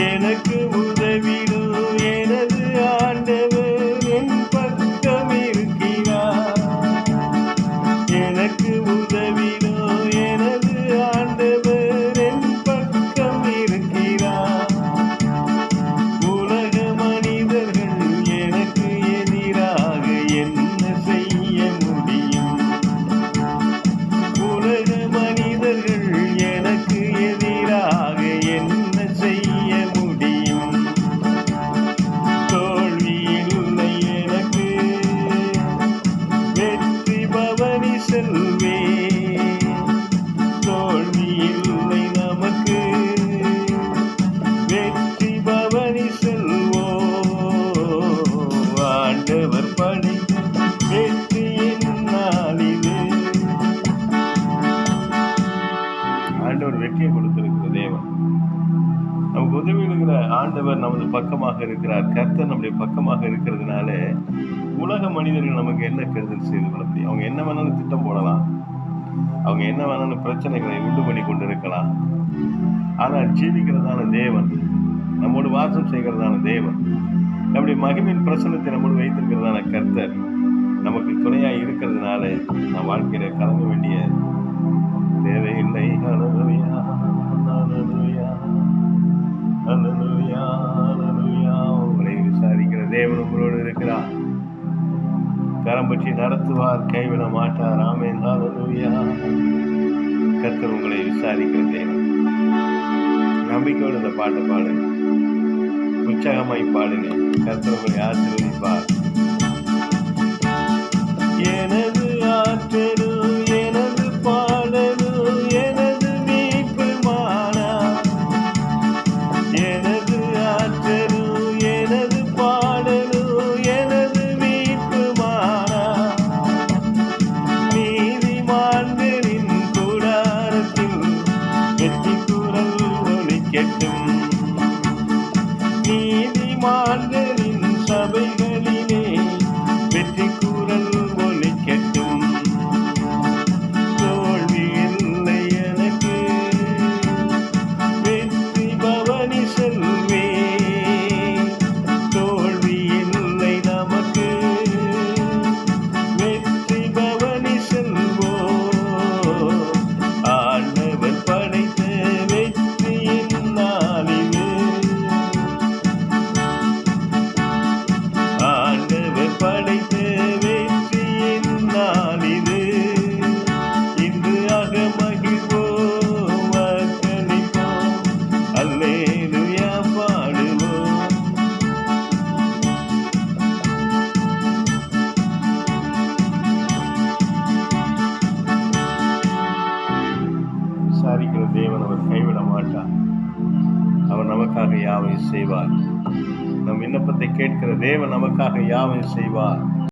எனக்கு உதவிடும் எனது ஆண்டவர் என் பக்கம் இருக்கிறார். எனக்கு உதவிடும் எனது ஆண்டவர் என் பக்கம் இருக்கிறார். உலக மனிதர்கள் எனக்கு எதிராக என்ன செய்ய முடியும்? உலக மனிதர்கள் எனக்கு எதிராக என்ன செய்ய முடியும்? தோல்வி இல்லை எனக்கு, வெற்றி பவனி செல்வே. தோல்வி இல்லை நமக்கு, வெற்றி பவனி செல்வோ. ஆண்டவர் படைத்த வெற்றியின் நாளிது. ஆண்டவர் வெற்றியை கொடுத்திருக்கிற தேவன், நமக்கு உதவி இருக்கிற ஆண்டவர் நமது பக்கமாக இருக்கிறார். கர்த்தர் நம்முடைய பக்கமாக இருக்கிறதுனால உலக மனிதர்கள் நமக்கு என்ன கெடுதல் செய்து கொள்ள முடியும்? அவங்க என்ன வேணாலும் திட்டம் போடலாம், அவங்க என்ன வேணாலும் பிரச்சனைகளை உண்டு பண்ணி கொண்டிருக்கலாம். ஆனால் ஜீவிக்கிறதான தேவன், நம்மோடு வாசம் செய்கிறதான தேவன், நம்முடைய மகிமையின் பிரசன்னத்தை நம்மோடு வைத்திருக்கிறதான கர்த்தர் நமக்கு துணையாக இருக்கிறதுனால நம் வாழ்க்கையில கலங்க வேண்டிய தேவையில்லை. ஹல்லேலூயா, ஹல்லேலூயா, ஹல்லேலூயா, ஹல்லேலூயா. உங்களை விசாரிக்கிற தேவன் உங்களோடு இருக்கிறார். கரம் பற்றி நடத்துவார், கைவிட மாட்டார். ஆமென், ஹல்லேலூயா. கர்த்தர் உங்களை விசாரிக்கிற தேவன். நம்பிக்கையோடு இந்த பாட்டை பாடுங்க, உற்சாகமாய் பாடுங்க. கர்த்தர் உங்களை ஆசீர்வதிப்பார். எனது ஆற்றலும் எனது பாடலும் எனது மீட்புமானா. எனது ஆற்றலும் எனது பாடலும் எனது மீட்புமானா. நீதிமான்களின் கூடாரத்தில் வெற்றி குரல் ஒலிக்கட்டும். நீதிமான்களின் சபைகளிலே வெற்றி குரல் ஒலிக்கட்டும். தோல்வி இல்லை எனக்கு, வெற்றி பவனி செல்வே. தோல்வி இல்லை நமக்கு, வெற்றி பவனி செல்வோ. ஆண்டவர் படைத்த வெற்றியின் நாளிது. ஆண்டவர் படைத்த வெற்றியின் நாளிது. இன்று மகிழ்வோம், அர்ப்பணிப்போம், அல்லேலூயா பாடுவோம். விசாரிக்கிற தேவன் அவர் கைவிட மாட்டார். அவர் நமக்காக யாவையும் செய்வார். நம் விண்ணப்பத்தை கேட்கிற தேவன் நமக்காக யாவையும் செய்வார்.